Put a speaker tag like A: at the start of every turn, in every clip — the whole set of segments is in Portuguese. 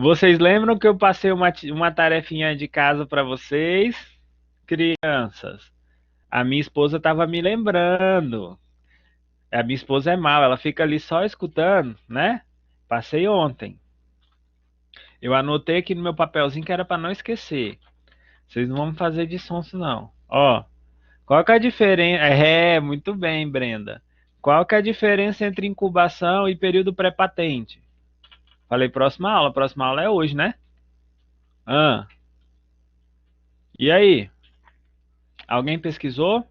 A: Vocês lembram que eu passei uma tarefinha de casa para vocês, crianças? A minha esposa estava me lembrando. A minha esposa é mal, ela fica ali só escutando, né? Passei ontem. Eu anotei aqui no meu papelzinho que era para não esquecer. Vocês não vão me fazer de sonso, não. Ó, qual que é a diferença? Muito bem, Brenda. Qual que é a diferença entre incubação e período pré-patente? Falei próxima aula é hoje, né? Ah, e aí? Alguém pesquisou?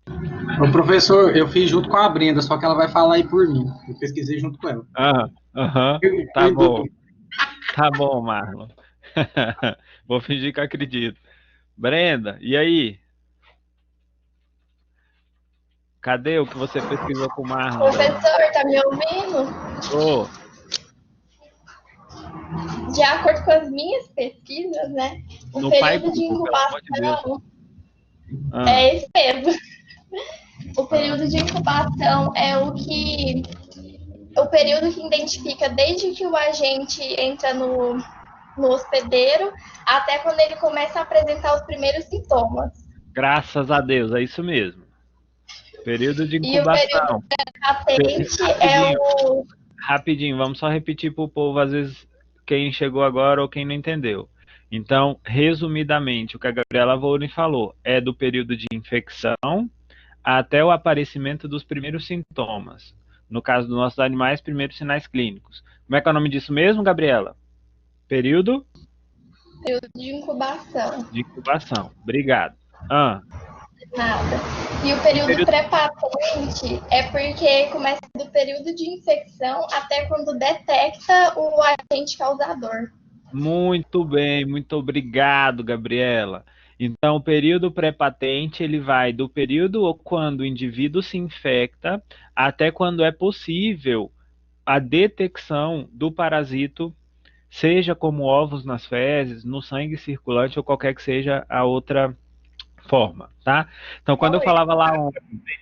B: O professor, eu fiz junto com a Brenda, só que ela vai falar aí por mim. Eu pesquisei junto com ela.
A: Ah, aham, tá bom,
B: Perdoe.
A: tá bom, Marlon. Vou fingir que acredito. Brenda, e aí? Cadê o que você pesquisou com o Marlon, Brenda?
C: Professor, tá me ouvindo?
A: Ô,
C: De acordo com as minhas pesquisas, né? O
A: no pai
C: período de
A: Google, pelo amor de Deus.
C: incubação
A: Ah,
C: é esse mesmo. O período de incubação é o período que identifica desde que o agente entra no hospedeiro até quando ele começa a apresentar os primeiros sintomas.
A: graças a Deus, é isso mesmo. Período de
C: E o período
A: incubação.
C: patente é
A: Rapidinho,
C: o.
A: rapidinho, vamos só repetir para o povo, às vezes, quem chegou agora ou quem não entendeu. Então, resumidamente, o que a Gabriela Vouni falou é do período de infecção até o aparecimento dos primeiros sintomas. No caso dos nossos animais, primeiros sinais clínicos. Como é que é o nome disso mesmo, Gabriela? Período
C: Período de incubação.
A: de incubação. Obrigado. Ah,
C: Nada. E o período
A: período...
C: pré-patente é porque começa do período de infecção até quando detecta o agente causador.
A: Muito bem, muito obrigado, Gabriela. Então, o período pré-patente, ele vai do período quando o indivíduo se infecta até quando é possível a detecção do parasito, seja como ovos nas fezes, no sangue circulante ou qualquer que seja a outra forma, tá? Então, quando eu falava lá um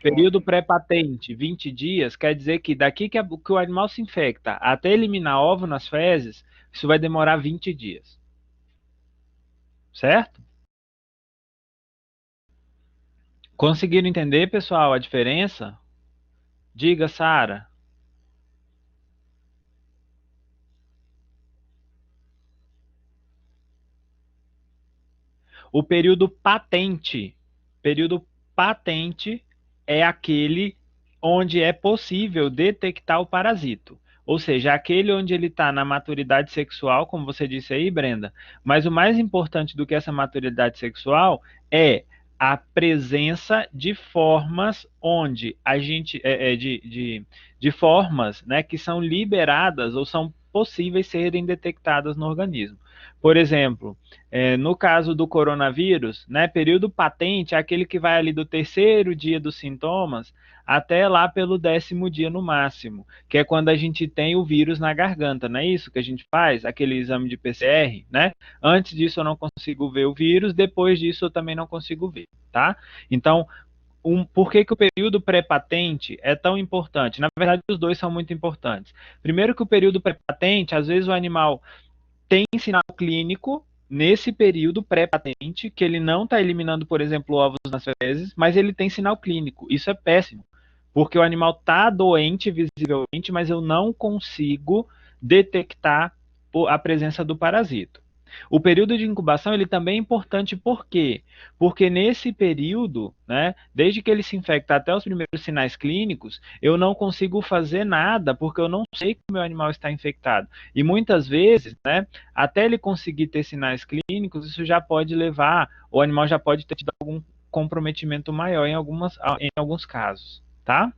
A: período pré-patente, 20 dias, quer dizer que daqui que o animal se infecta até eliminar ovo nas fezes, isso vai demorar 20 dias, certo? Conseguiram entender, pessoal, a diferença? Diga, Sara. O período patente é aquele onde é possível detectar o parasito. Ou seja, aquele onde ele está na maturidade sexual, como você disse aí, Brenda. Mas o mais importante do que essa maturidade sexual é a presença de formas onde a gente de formas, né, que são liberadas ou são possíveis serem detectadas no organismo. Por exemplo, no caso do coronavírus, né, período patente é aquele que vai ali do terceiro dia dos sintomas até lá pelo 10º dia no máximo, que é quando a gente tem o vírus na garganta, não é isso que a gente faz? Aquele exame de PCR, né? Antes disso eu não consigo ver o vírus, depois disso eu também não consigo ver, tá? Então, por que o período pré-patente é tão importante? Na verdade, os dois são muito importantes. Primeiro que o período pré-patente, às vezes o animal tem sinal clínico nesse período pré-patente, que ele não está eliminando, por exemplo, ovos nas fezes, mas ele tem sinal clínico. Isso é péssimo, porque o animal está doente visivelmente, mas eu não consigo detectar a presença do parasito. O período de incubação ele também é importante por quê? Porque nesse período, né, desde que ele se infecta até os primeiros sinais clínicos, eu não consigo fazer nada porque eu não sei que o meu animal está infectado. E muitas vezes, né, até ele conseguir ter sinais clínicos, isso já pode levar, o animal já pode ter tido algum comprometimento maior em alguns casos, tá?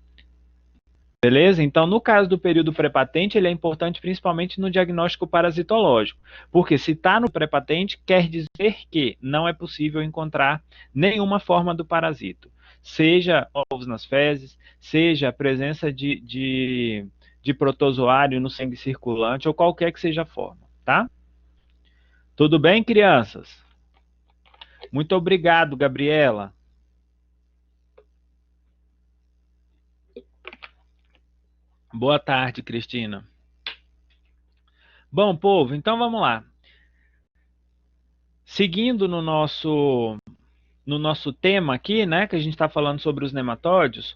A: Beleza? Então, no caso do período pré-patente, ele é importante principalmente no diagnóstico parasitológico, porque se está no pré-patente, quer dizer que não é possível encontrar nenhuma forma do parasito, seja ovos nas fezes, seja a presença de protozoário no sangue circulante, ou qualquer que seja a forma, tá? Tudo bem, crianças? Muito obrigado, Gabriela. Boa tarde, Cristina. Bom, povo, então vamos lá. Seguindo no nosso tema aqui, né, que a gente está falando sobre os nematóides,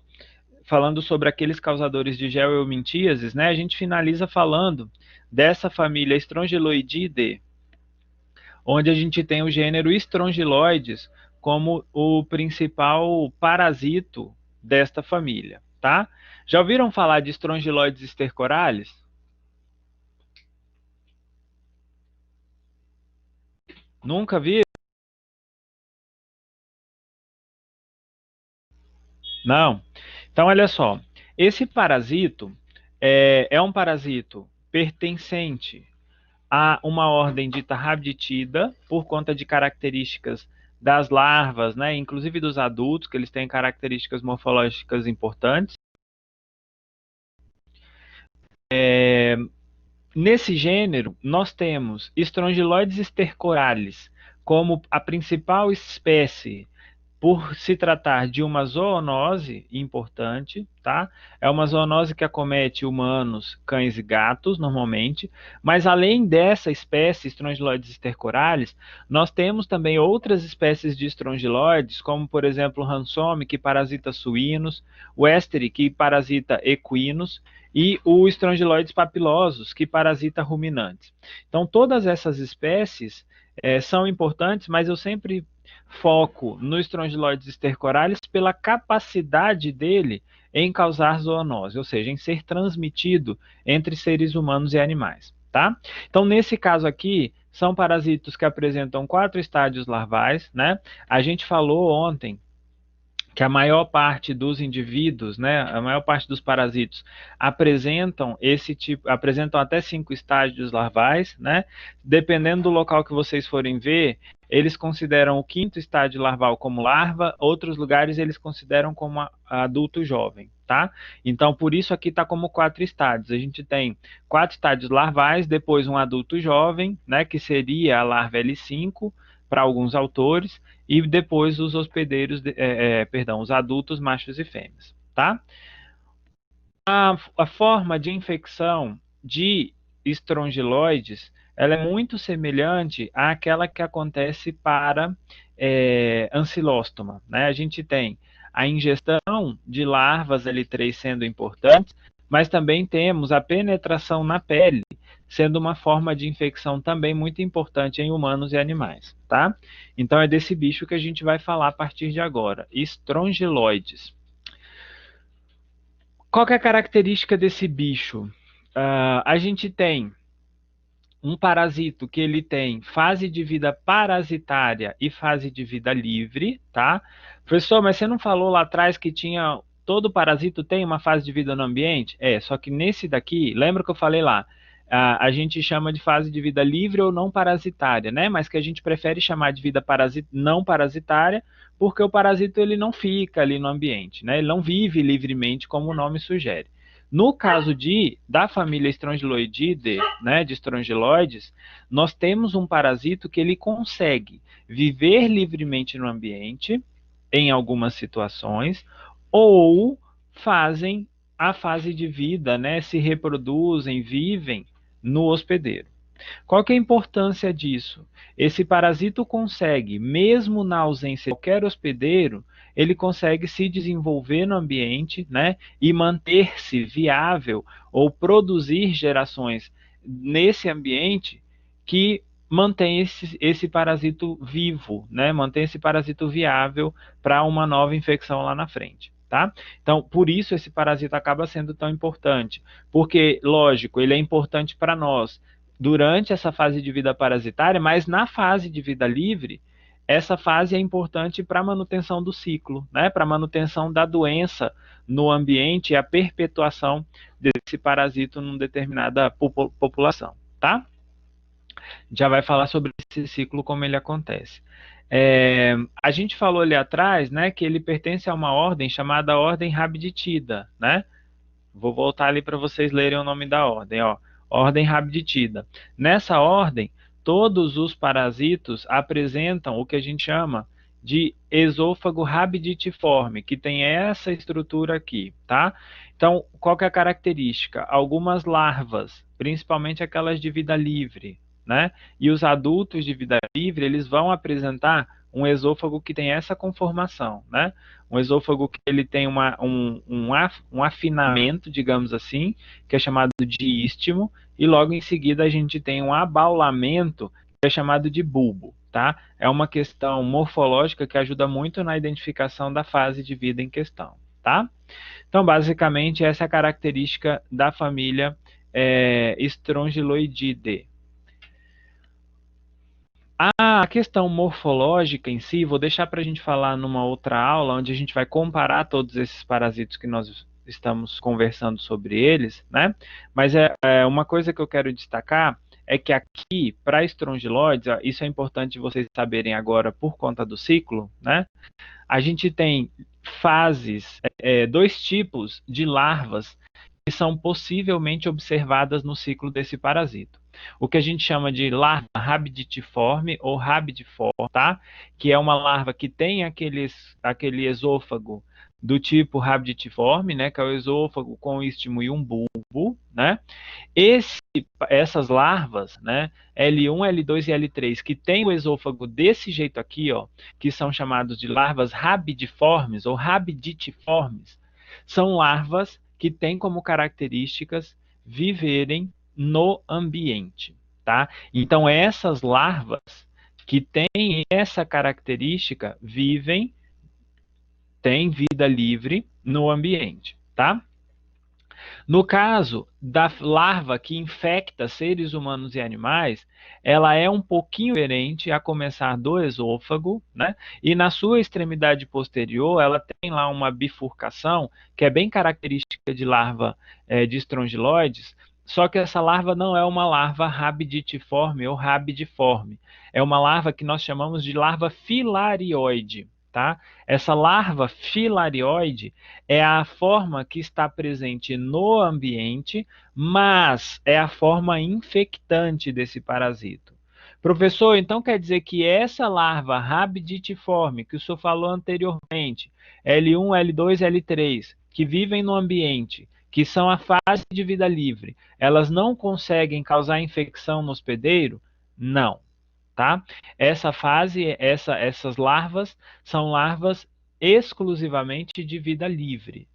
A: falando sobre aqueles causadores de geoeumintíases, né, a gente finaliza falando dessa família Strongyloididae, onde a gente tem o gênero Strongyloides como o principal parasito desta família, tá? Já ouviram falar de Strongyloides stercoralis? Nunca vi? Não. Então, olha só. Esse parasito é um parasito pertencente a uma ordem dita Rhabditida, por conta de características das larvas, né, inclusive dos adultos, que eles têm características morfológicas importantes. Nesse gênero, nós temos Strongyloides stercoralis como a principal espécie, por se tratar de uma zoonose importante, tá? É uma zoonose que acomete humanos, cães e gatos, normalmente, mas além dessa espécie, Strongyloides stercoralis, nós temos também outras espécies de Strongyloides, como, por exemplo, o Ransome, que parasita suínos, o Esteri, que parasita equinos, e o Strongyloides papilosus, que parasita ruminantes. Então, todas essas espécies são importantes, mas eu sempre foco no Strongyloides stercoralis pela capacidade dele em causar zoonose, ou seja, em ser transmitido entre seres humanos e animais, tá? Então, nesse caso aqui, são parasitos que apresentam 4 estádios larvais, né? A gente falou ontem que a maior parte dos indivíduos, né, a maior parte dos parasitos apresentam apresentam até 5 estágios larvais, né? Dependendo do local que vocês forem ver, eles consideram o 5º estágio larval como larva, outros lugares eles consideram como adulto jovem, tá? Então, por isso aqui está como 4 estádios. A gente tem 4 estádios larvais, depois um adulto jovem, né, que seria a larva L5 para alguns autores, e depois os hospedeiros, os adultos machos e fêmeas, tá? A forma de infecção de estrongiloides, ela é muito semelhante àquela que acontece para ancilóstoma, né? A gente tem a ingestão de larvas L3 sendo importante, mas também temos a penetração na pele, sendo uma forma de infecção também muito importante em humanos e animais, tá? Então é desse bicho que a gente vai falar a partir de agora, estrongiloides. Qual que é a característica desse bicho? A gente tem um parasito que ele tem fase de vida parasitária e fase de vida livre, tá? Professor, mas você não falou lá atrás que todo parasito tem uma fase de vida no ambiente? Só que nesse daqui, lembra que eu falei lá, a gente chama de fase de vida livre ou não parasitária, né? Mas que a gente prefere chamar de vida não parasitária, porque o parasito ele não fica ali no ambiente, né? Ele não vive livremente, como o nome sugere. No caso da família Strongyloididae, né, de estrongiloides, nós temos um parasito que ele consegue viver livremente no ambiente, em algumas situações, ou fazem a fase de vida, né, se reproduzem, vivem no hospedeiro. Qual que é a importância disso? Esse parasito consegue, mesmo na ausência de qualquer hospedeiro, ele consegue se desenvolver no ambiente, né, e manter-se viável ou produzir gerações nesse ambiente que mantém esse parasito vivo, né, mantém esse parasito viável para uma nova infecção lá na frente. Tá? Então, por isso esse parasito acaba sendo tão importante, porque, lógico, ele é importante para nós durante essa fase de vida parasitária, mas na fase de vida livre, essa fase é importante para a manutenção do ciclo, né? Para a manutenção da doença no ambiente e a perpetuação desse parasito numa determinada população, tá? Já vai falar sobre esse ciclo, como ele acontece. A gente falou ali atrás, né, que ele pertence a uma ordem chamada ordem Rhabditida, né? Vou voltar ali para vocês lerem o nome da ordem, ó. Ordem Rhabditida. Nessa ordem, todos os parasitos apresentam o que a gente chama de esôfago rabiditiforme, que tem essa estrutura aqui, tá? Então, qual que é a característica? Algumas larvas, principalmente aquelas de vida livre, né? E os adultos de vida livre, eles vão apresentar um esôfago que tem essa conformação, né? Um esôfago que ele tem um afinamento, digamos assim, que é chamado de istmo, e logo em seguida a gente tem um abaulamento, que é chamado de bulbo, tá? É uma questão morfológica que ajuda muito na identificação da fase de vida em questão, tá? Então, basicamente, essa é a característica da família Strongyloididae. A questão morfológica em si, vou deixar para a gente falar numa outra aula, onde a gente vai comparar todos esses parasitos que nós estamos conversando sobre eles, né? Mas uma coisa que eu quero destacar é que aqui, para estrongiloides, isso é importante vocês saberem agora por conta do ciclo, né? A gente tem fases, dois tipos de larvas que são possivelmente observadas no ciclo desse parasito. O que a gente chama de larva rabiditiforme ou rabidiforme, tá? Que é uma larva que tem aquele esôfago do tipo rabiditiforme, né? Que é o esôfago com istmo e um bulbo, né? Essas larvas, né, L1, L2 e L3, que tem o esôfago desse jeito aqui, ó, que são chamados de larvas rabidiformes ou rabiditiformes, são larvas que têm como características viverem no ambiente, tá? Então, essas larvas que têm essa característica têm vida livre no ambiente, tá? No caso da larva que infecta seres humanos e animais, ela é um pouquinho diferente, a começar do esôfago, né? E na sua extremidade posterior, ela tem lá uma bifurcação, que é bem característica de larva de estrongiloides, só que essa larva não é uma larva rabiditiforme ou rabidiforme. É uma larva que nós chamamos de larva filarioide, tá? Essa larva filarioide é a forma que está presente no ambiente, mas é a forma infectante desse parasito. Professor, então quer dizer que essa larva rabiditiforme, que o senhor falou anteriormente, L1, L2, L3, que vivem no ambiente, que são a fase de vida livre, elas não conseguem causar infecção no hospedeiro? Não, tá? Essa fase, essas larvas são larvas exclusivamente de vida livre.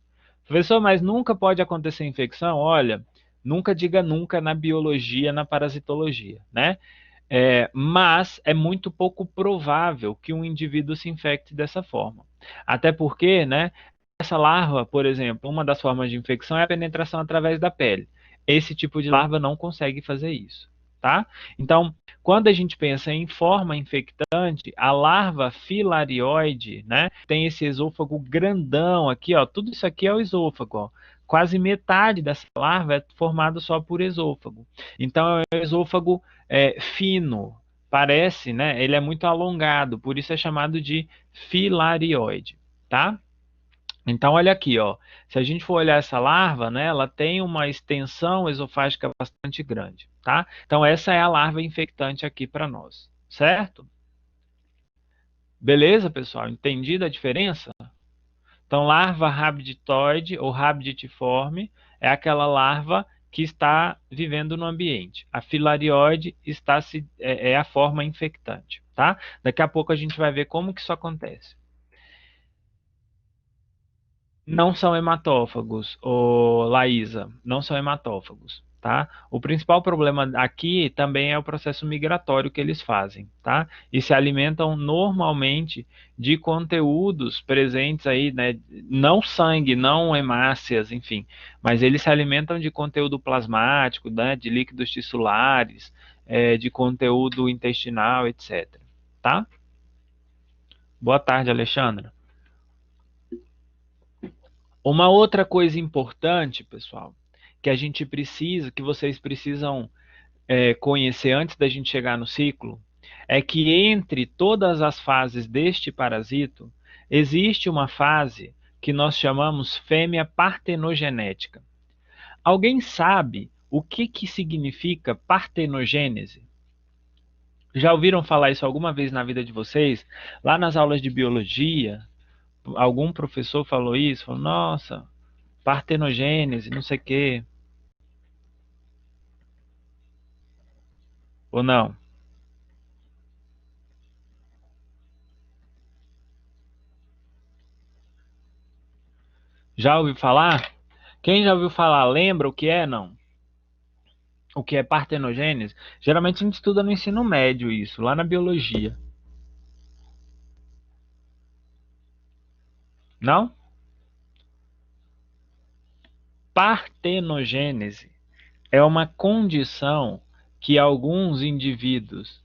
A: Professor, mas nunca pode acontecer infecção? Olha, nunca diga nunca na biologia, na parasitologia, né? Mas é muito pouco provável que um indivíduo se infecte dessa forma. Até porque, né, essa larva, por exemplo, uma das formas de infecção é a penetração através da pele. Esse tipo de larva não consegue fazer isso, tá? Então, quando a gente pensa em forma infectante, a larva filarioide, né, tem esse esôfago grandão aqui, ó, tudo isso aqui é o esôfago, ó. Quase metade dessa larva é formada só por esôfago. Então, é um esôfago fino, parece, né? Ele é muito alongado, por isso é chamado de filarioide, tá? Então, olha aqui, ó. Se a gente for olhar essa larva, né, ela tem uma extensão esofágica bastante grande, tá? Então, essa é a larva infectante aqui para nós, certo? Beleza, pessoal? Entendida a diferença? Então, larva rabditoide ou rabditiforme é aquela larva que está vivendo no ambiente. A filarioide é a forma infectante, tá? Daqui a pouco a gente vai ver como que isso acontece. Não são hematófagos, Laísa, não são hematófagos, tá? O principal problema aqui também é o processo migratório que eles fazem, tá? E se alimentam normalmente de conteúdos presentes aí, né? Não sangue, não hemácias, enfim, mas eles se alimentam de conteúdo plasmático, né? De líquidos tissulares, de conteúdo intestinal, etc, tá? Boa tarde, Alexandra. Uma outra coisa importante, pessoal, que a gente precisa, que vocês precisam conhecer antes da gente chegar no ciclo, é que entre todas as fases deste parasito, existe uma fase que nós chamamos fêmea partenogenética. Alguém sabe o que significa partenogênese? Já ouviram falar isso alguma vez na vida de vocês? Lá nas aulas de biologia, algum professor falou isso? Falou, nossa, partenogênese, não sei o quê. Ou não? Já ouviu falar? Quem já ouviu falar, lembra o que é, não? O que é partenogênese? Geralmente a gente estuda no ensino médio isso, lá na biologia. Não? Partenogênese é uma condição que alguns indivíduos,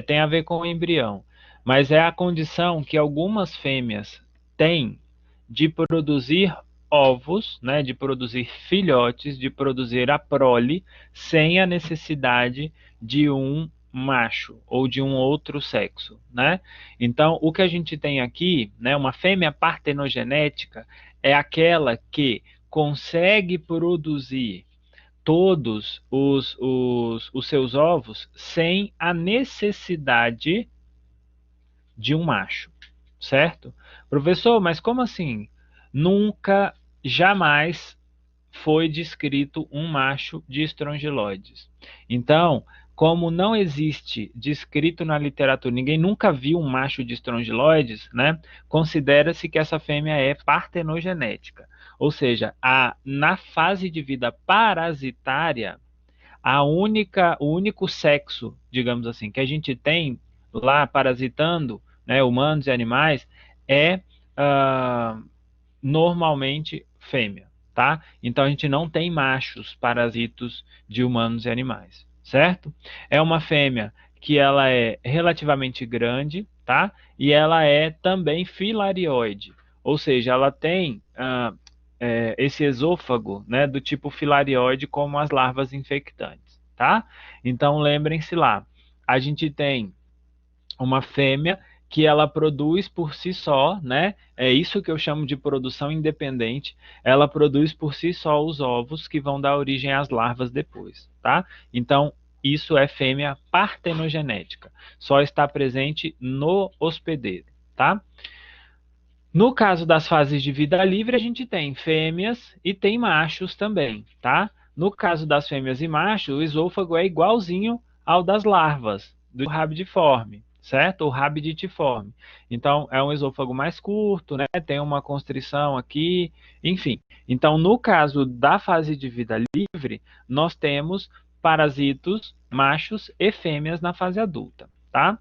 A: tem a ver com o embrião, mas é a condição que algumas fêmeas têm de produzir ovos, né, de produzir filhotes, de produzir a prole, sem a necessidade de um macho ou de um outro sexo, né? Então, o que a gente tem aqui, né, uma fêmea partenogenética é aquela que consegue produzir todos os seus ovos sem a necessidade de um macho, certo? Professor, mas como assim? Nunca, jamais foi descrito um macho de estrongiloides. Então, como não existe descrito na literatura, ninguém nunca viu um macho de estrongiloides, né? Considera-se que essa fêmea é partenogenética. Ou seja, na fase de vida parasitária, o único sexo, digamos assim, que a gente tem lá parasitando, né, humanos e animais, é uh, normalmente fêmea, tá? Então a gente não tem machos parasitos de humanos e animais, certo? É uma fêmea que ela é relativamente grande, tá? E ela é também filarioide, ou seja, ela tem esse esôfago, né, do tipo filarioide como as larvas infectantes, tá? Então lembrem-se lá, a gente tem uma fêmea que ela produz por si só, né? É isso que eu chamo de produção independente. Ela produz por si só os ovos que vão dar origem às larvas depois, tá? Então, isso é fêmea partenogenética. Só está presente no hospedeiro, tá? No caso das fases de vida livre, a gente tem fêmeas e tem machos também, tá? No caso das fêmeas e machos, o esôfago é igualzinho ao das larvas, do rabidiforme, certo? Ou rabiditiforme. Então, é um esôfago mais curto, né? Tem uma constrição aqui, enfim. Então, no caso da fase de vida livre, nós temos parasitos machos e fêmeas na fase adulta, tá?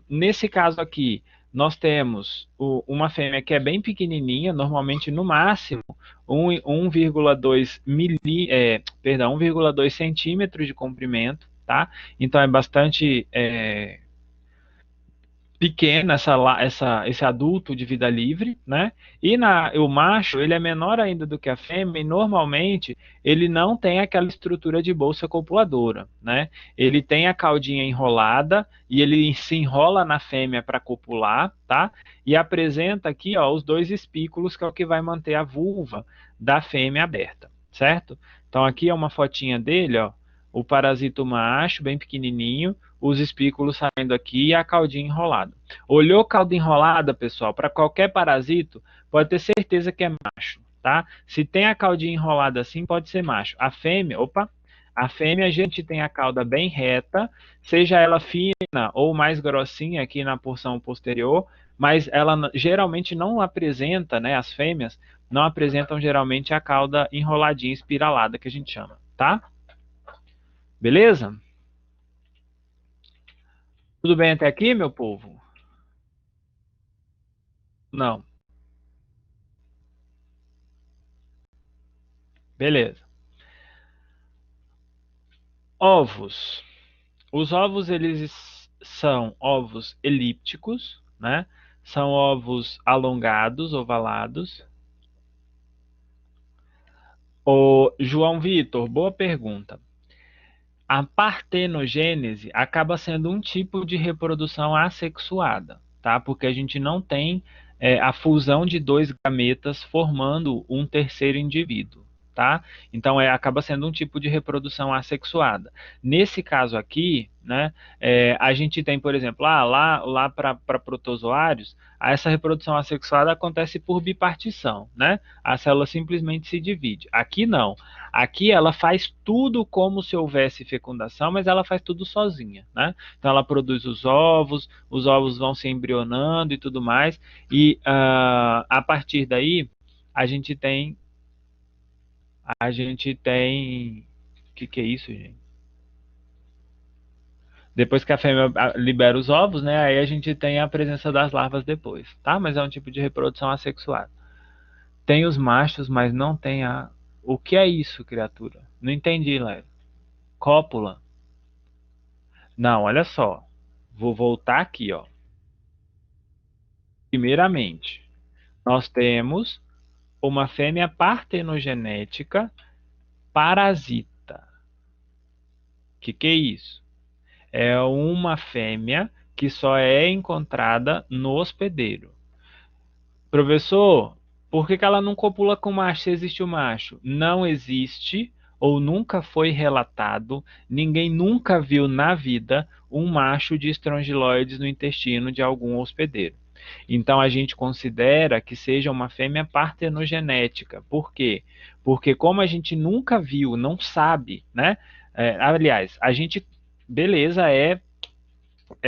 A: Nesse caso aqui, nós temos uma fêmea que é bem pequenininha, normalmente no máximo 1,2 1,2 centímetros de comprimento, tá? Então é bastante pequena esse adulto de vida livre, né? E o macho, ele é menor ainda do que a fêmea e normalmente ele não tem aquela estrutura de bolsa copuladora, né? Ele tem a caudinha enrolada e ele se enrola na fêmea para copular, tá? E apresenta aqui, ó, os dois espículos, que é o que vai manter a vulva da fêmea aberta, certo? Então aqui é uma fotinha dele, ó, o parasito macho, bem pequenininho, os espículos saindo aqui e a caudinha enrolada. Olhou cauda enrolada, pessoal, para qualquer parasito, pode ter certeza que é macho, tá? Se tem a caudinha enrolada assim, pode ser macho. A fêmea, a fêmea a gente tem a cauda bem reta, seja ela fina ou mais grossinha aqui na porção posterior, mas ela geralmente não apresenta, né, as fêmeas não apresentam geralmente a cauda enroladinha, espiralada, que a gente chama, tá? Beleza? Tudo bem até aqui, meu povo? Não. Beleza. Ovos. Os ovos, eles são ovos elípticos, né? São ovos alongados, ovalados. O João Vitor, boa pergunta. A partenogênese acaba sendo um tipo de reprodução assexuada, tá? Porque a gente não tem a fusão de dois gametas formando um terceiro indivíduo, tá? Então, acaba sendo um tipo de reprodução assexuada. Nesse caso aqui, né, a gente tem, por exemplo, lá para protozoários, essa reprodução assexuada acontece por bipartição, né? A célula simplesmente se divide. Aqui não. Aqui ela faz tudo como se houvesse fecundação, mas ela faz tudo sozinha, né? Então ela produz os ovos vão se embrionando e tudo mais, e a partir daí a gente tem que é isso, gente? Depois que a fêmea libera os ovos, né, aí a gente tem a presença das larvas depois, tá? Mas é um tipo de reprodução assexuada. Tem os machos, mas não tem a... O que é isso, criatura? Não entendi, Léo. Cópula. Não, olha só. Vou voltar aqui, ó. Primeiramente, nós temos uma fêmea partenogenética parasita. Que é isso? É uma fêmea que só é encontrada no hospedeiro. Professor, por que ela não copula com macho se existe o macho? Não existe ou nunca foi relatado, ninguém nunca viu na vida um macho de estrongiloides no intestino de algum hospedeiro. Então a gente considera que seja uma fêmea partenogenética. Por quê? Porque como a gente nunca viu, não sabe, né? Aliás, a gente, beleza, é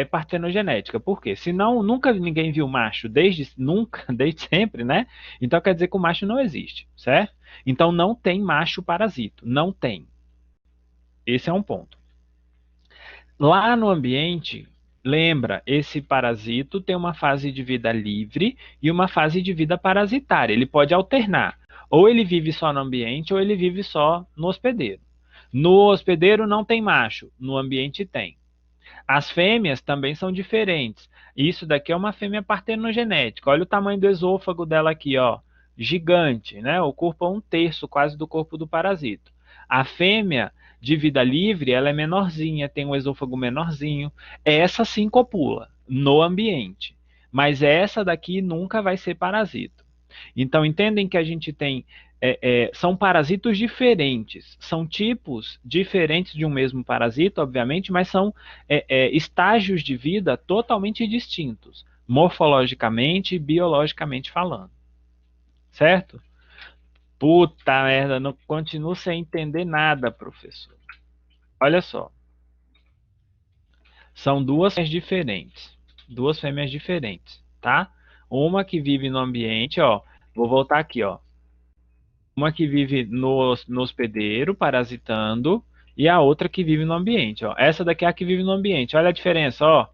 A: partenogenética. Por quê? Se não, nunca ninguém viu macho desde sempre, né? Então quer dizer que o macho não existe, certo? Então não tem macho parasito, não tem. Esse é um ponto. Lá no ambiente, lembra, esse parasito tem uma fase de vida livre e uma fase de vida parasitária. Ele pode alternar. Ou ele vive só no ambiente ou ele vive só no hospedeiro. No hospedeiro não tem macho, no ambiente tem. As fêmeas também são diferentes. Isso daqui é uma fêmea partenogenética. Olha o tamanho do esôfago dela aqui, ó. Gigante, né? O corpo é 1/3 quase do corpo do parasito. A fêmea de vida livre, ela é menorzinha, tem um esôfago menorzinho. Essa sim copula no ambiente. Mas essa daqui nunca vai ser parasito. Então, entendem que a gente tem são parasitos diferentes, são tipos diferentes de um mesmo parasito, obviamente, mas são estágios de vida totalmente distintos, morfologicamente e biologicamente falando. Certo? Puta merda, não continuo sem entender nada, professor. Olha só. São duas fêmeas diferentes, tá? Uma que vive no ambiente, ó, vou voltar aqui, ó. Uma que vive no hospedeiro, parasitando, e a outra que vive no ambiente. Ó. Essa daqui é a que vive no ambiente. Olha a diferença, ó.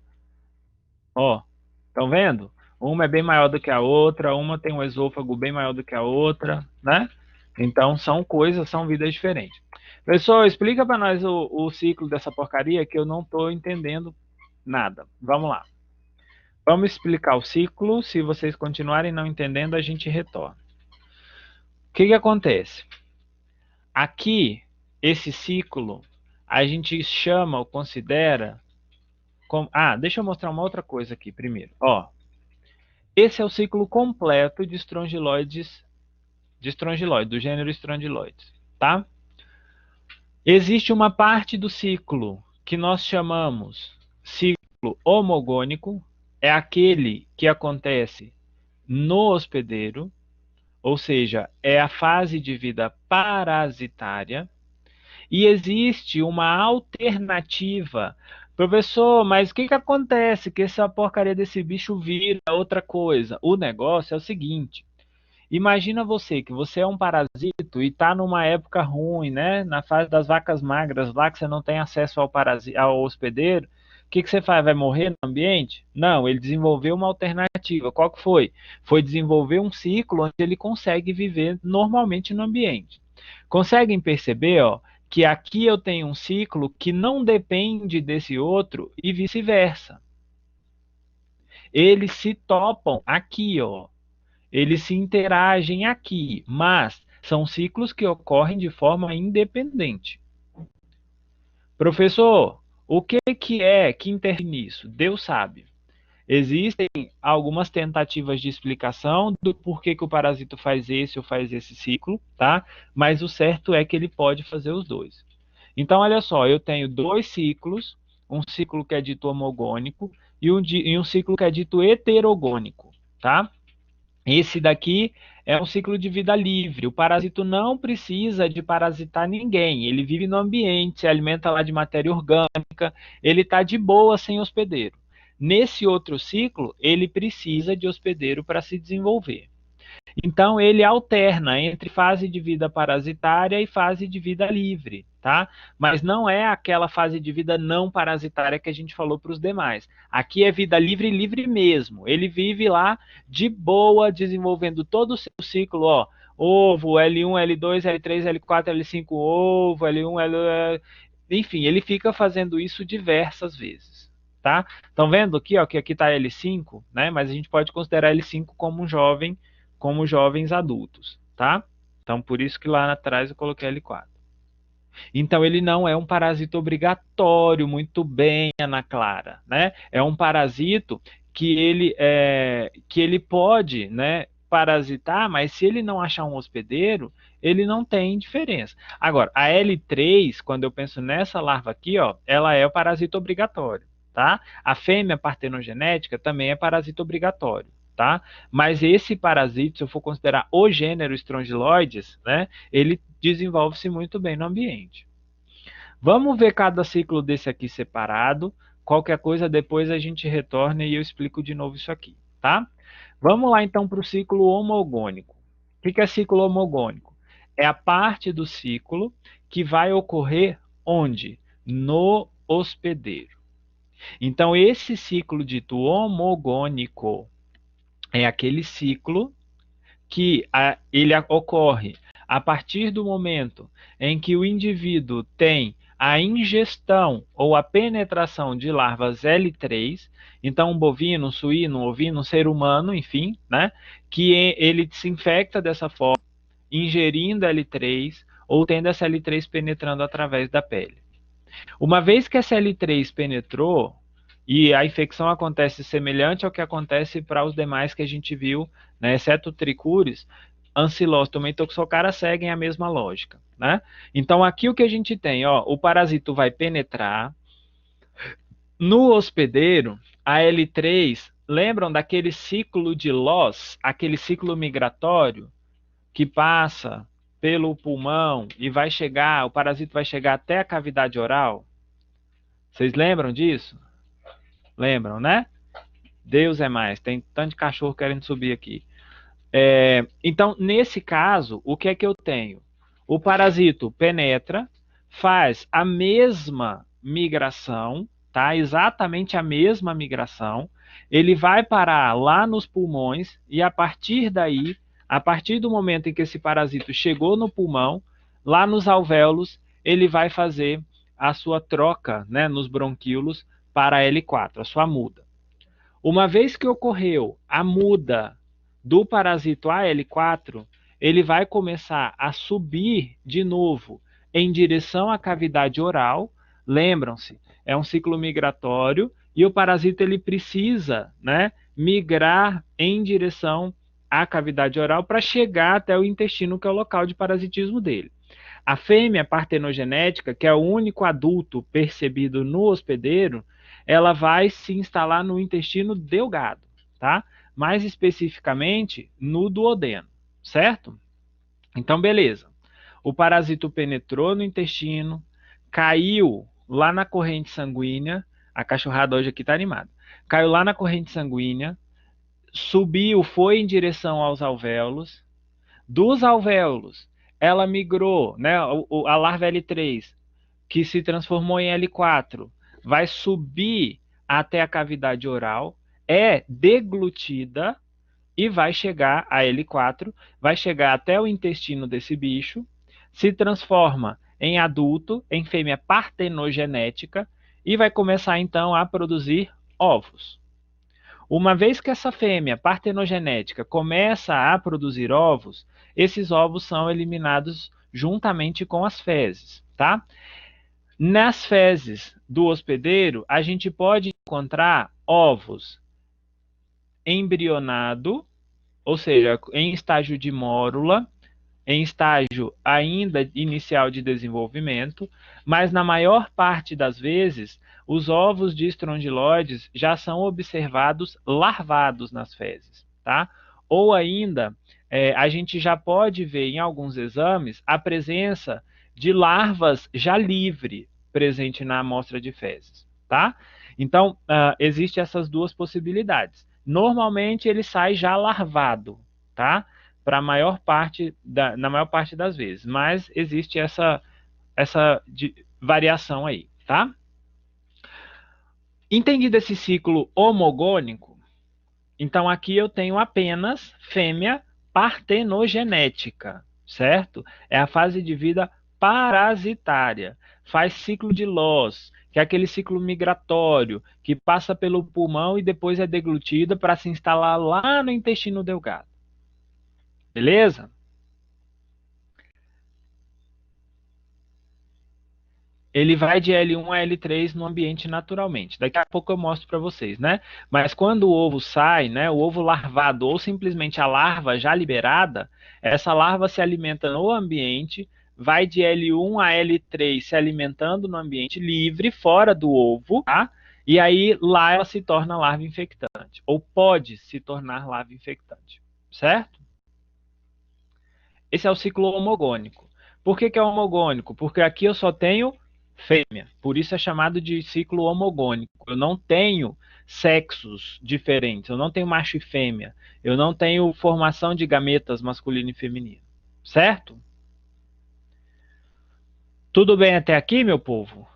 A: Ó, estão vendo? Uma é bem maior do que a outra, uma tem um esôfago bem maior do que a outra, né? Então são vidas diferentes. Pessoal, explica para nós o ciclo dessa porcaria que eu não estou entendendo nada. Vamos lá. Vamos explicar o ciclo. Se vocês continuarem não entendendo, a gente retorna. O que acontece? Aqui, esse ciclo, a gente chama ou considera como... deixa eu mostrar uma outra coisa aqui primeiro. Ó, esse é o ciclo completo de estrongiloides, do gênero estrongiloides, tá? Existe uma parte do ciclo que nós chamamos ciclo homogônico, é aquele que acontece no hospedeiro, ou seja, é a fase de vida parasitária, e existe uma alternativa. Professor, mas o que acontece que essa porcaria desse bicho vira outra coisa? O negócio é o seguinte, imagina você que você é um parasito e está numa época ruim, né? Na fase das vacas magras, lá que você não tem acesso ao hospedeiro, o que você faz? Vai morrer no ambiente? Não, ele desenvolveu uma alternativa. Qual que foi? Foi desenvolver um ciclo onde ele consegue viver normalmente no ambiente. Conseguem perceber, ó, que aqui eu tenho um ciclo que não depende desse outro e vice-versa. Eles se topam aqui, ó. Eles se interagem aqui, mas são ciclos que ocorrem de forma independente. Professor, o que é que interfere nisso? Deus sabe. Existem algumas tentativas de explicação do porquê que o parasito faz esse ou faz esse ciclo, tá? Mas o certo é que ele pode fazer os dois. Então, olha só, eu tenho dois ciclos, um ciclo que é dito homogônico e um ciclo que é dito heterogônico, tá? Esse daqui é um ciclo de vida livre. O parasito não precisa de parasitar ninguém. Ele vive no ambiente, se alimenta lá de matéria orgânica, ele está de boa sem hospedeiro. Nesse outro ciclo, ele precisa de hospedeiro para se desenvolver. Então, ele alterna entre fase de vida parasitária e fase de vida livre, tá? Mas não é aquela fase de vida não parasitária que a gente falou para os demais. Aqui é vida livre, livre mesmo. Ele vive lá de boa, desenvolvendo todo o seu ciclo, ó. Ovo, L1, L2, L3, L4, L5, ovo, L1, L... Enfim, ele fica fazendo isso diversas vezes, tá? Estão vendo aqui, ó, que aqui está L5, né? Mas a gente pode considerar L5 como um jovem, como jovens adultos, tá? Então, por isso que lá atrás eu coloquei L4. Então, ele não é um parasito obrigatório, muito bem, Ana Clara, né? É um parasito que ele pode, né, parasitar, mas se ele não achar um hospedeiro, ele não tem diferença. Agora, a L3, quando eu penso nessa larva aqui, ó, ela é o parasito obrigatório, tá? A fêmea partenogenética também é parasito obrigatório. Tá? Mas esse parasito, se eu for considerar o gênero Strongyloides, né, ele desenvolve-se muito bem no ambiente. Vamos ver cada ciclo desse aqui separado. Qualquer coisa depois a gente retorna e eu explico de novo isso aqui, tá? Vamos lá então para o ciclo homogônico. O que é ciclo homogônico? É a parte do ciclo que vai ocorrer onde? No hospedeiro. Então, esse ciclo dito homogônico é aquele ciclo que ele ocorre a partir do momento em que o indivíduo tem a ingestão ou a penetração de larvas L3, então um bovino, um suíno, um ovino, um ser humano, enfim, né, que ele se infecta dessa forma, ingerindo L3 ou tendo essa L3 penetrando através da pele. Uma vez que essa L3 penetrou, e a infecção acontece semelhante ao que acontece para os demais que a gente viu, né, exceto tricúris, ancilóstoma e toxocara seguem a mesma lógica, né? Então, aqui o que a gente tem, ó, o parasito vai penetrar no hospedeiro, a L3, lembram daquele ciclo de Loss, aquele ciclo migratório que passa pelo pulmão e vai chegar, o parasito vai chegar até a cavidade oral? Vocês lembram disso? Lembram, né? Deus é mais, tem tanto de cachorro querendo subir aqui. Então, nesse caso, o que é que eu tenho? O parasito penetra, faz a mesma migração, tá? Exatamente a mesma migração. Ele vai parar lá nos pulmões e a partir daí, a partir do momento em que esse parasito chegou no pulmão, lá nos alvéolos, ele vai fazer a sua troca, né, nos bronquíolos para a L4, a sua muda. Uma vez que ocorreu a muda do parasito AL4, ele vai começar a subir de novo em direção à cavidade oral. Lembram-se, é um ciclo migratório e o parasito ele precisa, né, migrar em direção à cavidade oral para chegar até o intestino, que é o local de parasitismo dele. A fêmea partenogenética, que é o único adulto percebido no hospedeiro, ela vai se instalar no intestino delgado, tá? Mais especificamente no duodeno, certo? Então, beleza. O parasito penetrou no intestino, caiu lá na corrente sanguínea, a cachorrada hoje aqui está animada, caiu lá na corrente sanguínea, subiu, foi em direção aos alvéolos, dos alvéolos, ela migrou, né, a larva L3, que se transformou em L4, vai subir até a cavidade oral, é deglutida e vai chegar a L4, vai chegar até o intestino desse bicho, se transforma em adulto, em fêmea partenogenética, e vai começar então a produzir ovos. Uma vez que essa fêmea partenogenética começa a produzir ovos, esses ovos são eliminados juntamente com as fezes, tá? Nas fezes do hospedeiro, a gente pode encontrar ovos embrionado, ou seja, em estágio de mórula, em estágio ainda inicial de desenvolvimento, mas na maior parte das vezes, os ovos de estrongiloides já são observados larvados nas fezes, tá? Ou ainda, a gente já pode ver em alguns exames a presença de larvas já livre presente na amostra de fezes, tá? Então, existem essas duas possibilidades. Normalmente ele sai já larvado, tá? Para na maior parte das vezes, mas existe essa variação aí, tá? Entendido esse ciclo homogônico, então aqui eu tenho apenas fêmea partenogenética, certo? É a fase de vida parasitária. Faz ciclo de Loss, que é aquele ciclo migratório, que passa pelo pulmão e depois é deglutida para se instalar lá no intestino delgado. Beleza? Ele vai de L1 a L3 no ambiente naturalmente. Daqui a pouco eu mostro para vocês, né? Mas quando o ovo sai, né, o ovo larvado ou simplesmente a larva já liberada, essa larva se alimenta no ambiente, vai de L1 a L3 se alimentando no ambiente livre, fora do ovo, tá? E aí lá ela se torna larva infectante, ou pode se tornar larva infectante, certo? Esse é o ciclo homogônico. Por que é homogônico? Porque aqui eu só tenho fêmea. Por isso é chamado de ciclo homogônico. Eu não tenho sexos diferentes. Eu não tenho macho e fêmea. Eu não tenho formação de gametas masculino e feminino. Certo? Tudo bem até aqui, meu povo?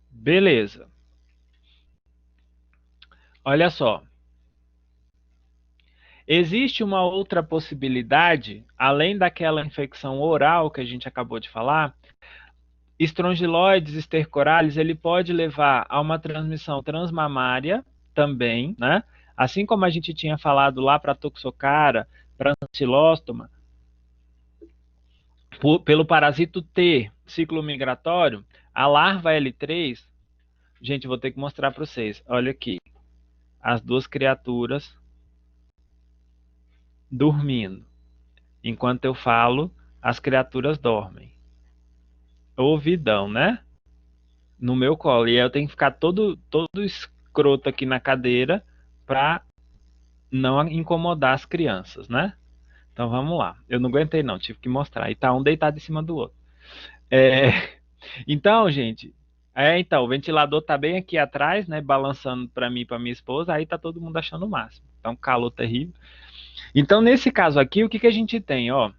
A: Beleza. Olha só. Existe uma outra possibilidade, além daquela infecção oral que a gente acabou de falar. Estrongiloides estercoralis, ele pode levar a uma transmissão transmamária também, né? Assim como a gente tinha falado lá para toxocara, para ancilóstoma, pelo parasito T, ciclo migratório, a larva L3, gente, vou ter que mostrar para vocês. Olha aqui, as duas criaturas dormindo. Enquanto eu falo, as criaturas dormem. Ouvidão, né? No meu colo. E aí eu tenho que ficar todo escroto aqui na cadeira para não incomodar as crianças, né? Então vamos lá. Eu não aguentei não, tive que mostrar. E tá um deitado em cima do outro. Então, gente, então, o ventilador tá bem aqui atrás, né? Balançando para mim e para minha esposa, aí tá todo mundo achando o máximo. Tá um calor terrível. Então, nesse caso aqui, o que a gente tem, ó?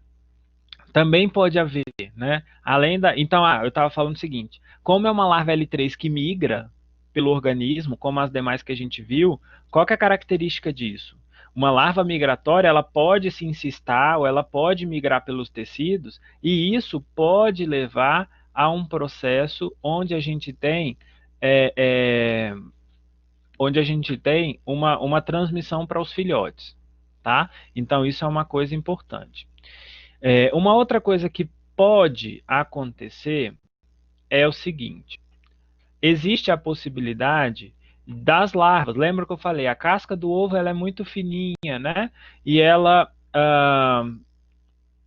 A: Também pode haver, né? Além da. Então, eu estava falando o seguinte: como é uma larva L3 que migra pelo organismo, como as demais que a gente viu, qual que é a característica disso? Uma larva migratória, ela pode se encistar ou ela pode migrar pelos tecidos, e isso pode levar a um processo onde a gente tem uma transmissão para os filhotes, tá? Então, isso é uma coisa importante. Uma outra coisa que pode acontecer é o seguinte: existe a possibilidade das larvas. Lembra que eu falei, a casca do ovo ela é muito fininha, né? E ela,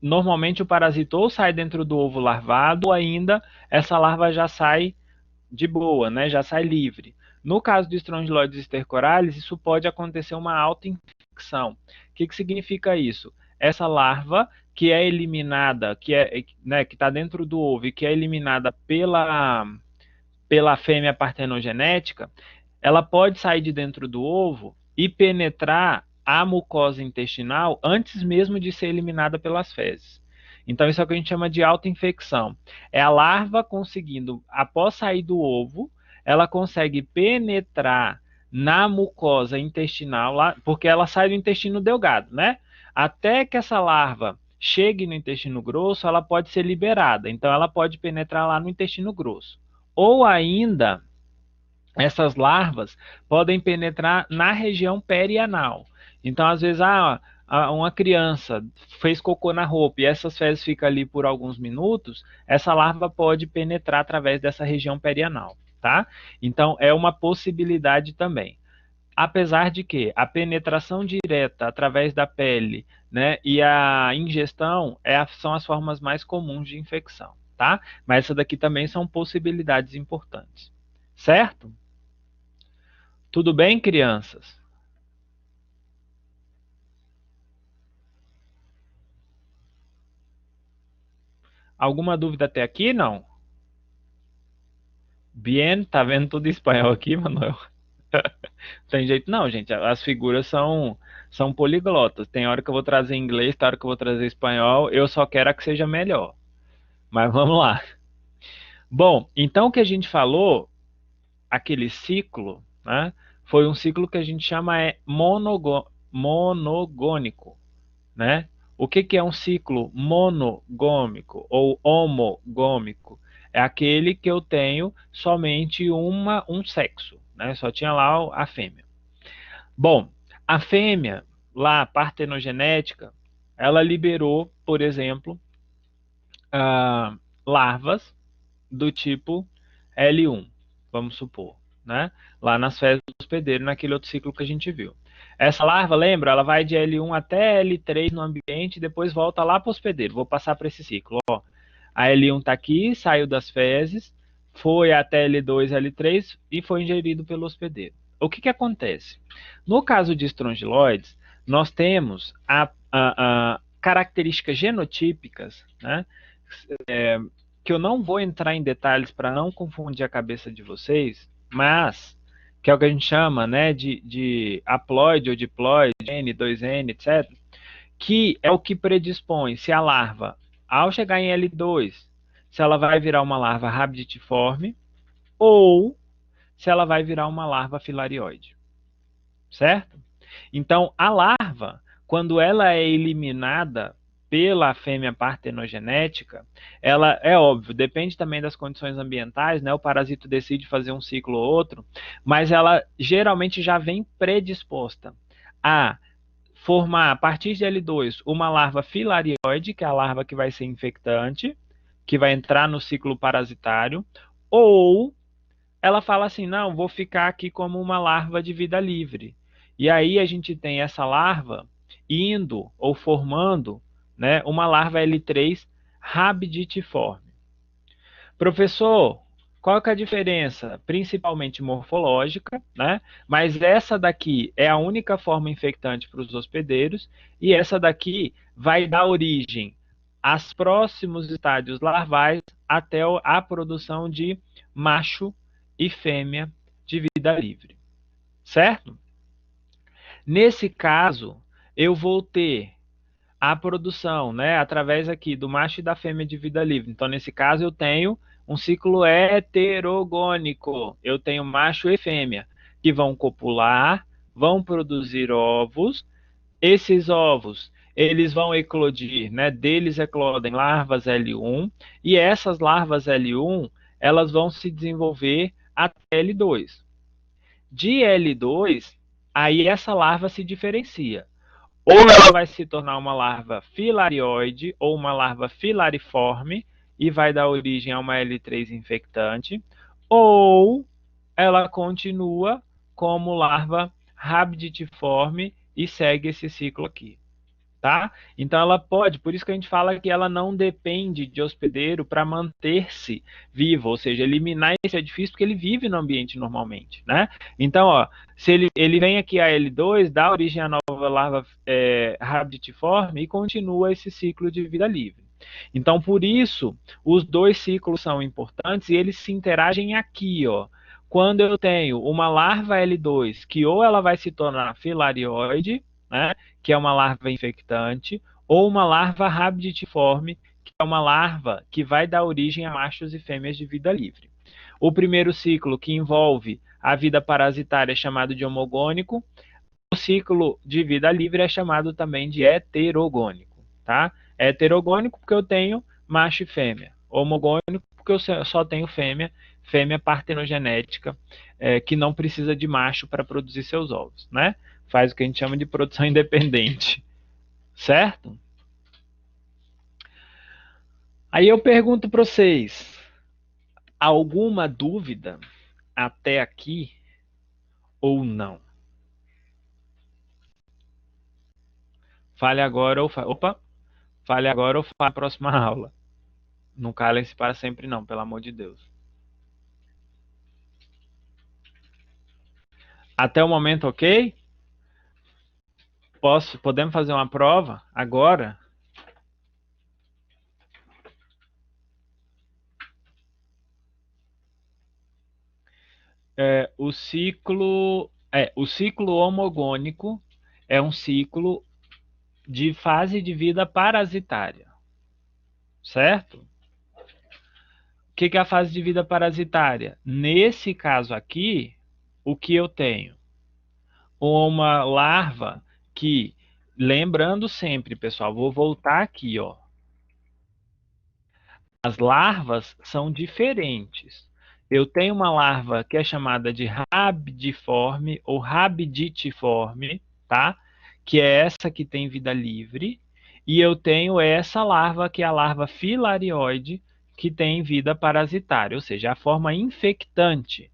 A: normalmente o parasita ou sai dentro do ovo larvado, ou ainda essa larva já sai de boa, né? Já sai livre. No caso do Strongyloides estercoralis, isso pode acontecer uma autoinfecção. O que significa isso? Essa larva que é eliminada, que está dentro do ovo e que é eliminada pela fêmea partenogenética, ela pode sair de dentro do ovo e penetrar a mucosa intestinal antes mesmo de ser eliminada pelas fezes. Então, isso é o que a gente chama de autoinfecção. É a larva conseguindo, após sair do ovo, ela consegue penetrar na mucosa intestinal, porque ela sai do intestino delgado, né? Até que essa larva chegue no intestino grosso, ela pode ser liberada. Então, ela pode penetrar lá no intestino grosso. Ou ainda, essas larvas podem penetrar na região perianal. Então, às vezes, uma criança fez cocô na roupa e essas fezes ficam ali por alguns minutos, essa larva pode penetrar através dessa região perianal, tá? Então, é uma possibilidade também. Apesar de que a penetração direta através da pele, né, e a ingestão são as formas mais comuns de infecção, tá? Mas essa daqui também são possibilidades importantes, certo? Tudo bem, crianças? Alguma dúvida até aqui? Não? Bien, tá vendo tudo em espanhol aqui, Manuel? Tem jeito não, gente. As figuras são poliglotas. Tem hora que eu vou trazer inglês, tem hora que eu vou trazer espanhol. Eu só quero a que seja melhor. Mas vamos lá. Bom, então o que a gente falou, aquele ciclo, né, foi um ciclo que a gente chama monogônico, né? O que é um ciclo monogômico ou homogômico? É aquele que eu tenho somente um sexo, né? Só tinha lá a fêmea. Bom, a fêmea, lá, a partenogenética, ela liberou, por exemplo, larvas do tipo L1, vamos supor, né? Lá nas fezes do hospedeiro, naquele outro ciclo que a gente viu. Essa larva, lembra? Ela vai de L1 até L3 no ambiente e depois volta lá para o hospedeiro. Vou passar para esse ciclo. Ó, a L1 está aqui, saiu das fezes, foi até L2, L3 e foi ingerido pelo hospedeiro. O que acontece? No caso de estrongiloides, nós temos características genotípicas, né? Que eu não vou entrar em detalhes para não confundir a cabeça de vocês, mas que é o que a gente chama, né, de haploide ou diploide, N, 2N, etc., que é o que predispõe se a larva, ao chegar em L2, se ela vai virar uma larva rabditiforme ou se ela vai virar uma larva filarioide, certo? Então, a larva, quando ela é eliminada pela fêmea partenogenética, ela, é óbvio, depende também das condições ambientais, né? O parasito decide fazer um ciclo ou outro, mas ela geralmente já vem predisposta a formar, a partir de L2, uma larva filarioide, que é a larva que vai ser infectante, que vai entrar no ciclo parasitário, ou ela fala assim, não, vou ficar aqui como uma larva de vida livre. E aí a gente tem essa larva indo ou formando, né, uma larva L3 rabditiforme. Professor, qual que é a diferença? Principalmente morfológica, né? Mas essa daqui é a única forma infectante para os hospedeiros e essa daqui vai dar origem aos próximos estádios larvais até a produção de macho e fêmea de vida livre, certo? Nesse caso, eu vou ter a produção, né, através aqui do macho e da fêmea de vida livre. Então, nesse caso, eu tenho um ciclo heterogônico. Eu tenho macho e fêmea que vão copular, vão produzir ovos. Esses ovos, eles vão eclodir, né? Deles eclodem larvas L1 e essas larvas L1, elas vão se desenvolver até L2. De L2, aí essa larva se diferencia. Ou ela vai se tornar uma larva filarioide ou uma larva filariforme e vai dar origem a uma L3 infectante, ou ela continua como larva rabditiforme e segue esse ciclo aqui. Tá? Então ela pode, por isso que a gente fala que ela não depende de hospedeiro para manter-se vivo, ou seja, eliminar esse é difícil porque ele vive no ambiente normalmente, né? Então, ó, se ele vem aqui a L2, dá origem à nova larva rabditiforme e continua esse ciclo de vida livre. Então, por isso, os dois ciclos são importantes e eles se interagem aqui, ó. Quando eu tenho uma larva L2, que ou ela vai se tornar filarioide, né, que é uma larva infectante, ou uma larva rabditiforme, que é uma larva que vai dar origem a machos e fêmeas de vida livre. O primeiro ciclo, que envolve a vida parasitária, é chamado de homogônico. O ciclo de vida livre é chamado também de heterogônico. Tá? Heterogônico porque eu tenho macho e fêmea. Homogônico porque eu só tenho fêmea partenogenética, que não precisa de macho para produzir seus ovos, né? Faz o que a gente chama de produção independente. certo? Aí eu pergunto para vocês, alguma dúvida até aqui ou não? Fale agora ou Opa! Fale agora ou fale na próxima aula. Não calem-se para sempre não, pelo amor de Deus. Até o momento, ok? Podemos fazer uma prova agora? O ciclo homogônico é um ciclo de fase de vida parasitária, certo? O que é a fase de vida parasitária? Nesse caso aqui, o que eu tenho? Uma larva que, lembrando sempre, pessoal, vou voltar aqui, ó. As larvas são diferentes. Eu tenho uma larva que é chamada de rabidiforme ou rabiditiforme, tá? Que é essa que tem vida livre. E eu tenho essa larva, que é a larva filarioide, que tem vida parasitária, ou seja, a forma infectante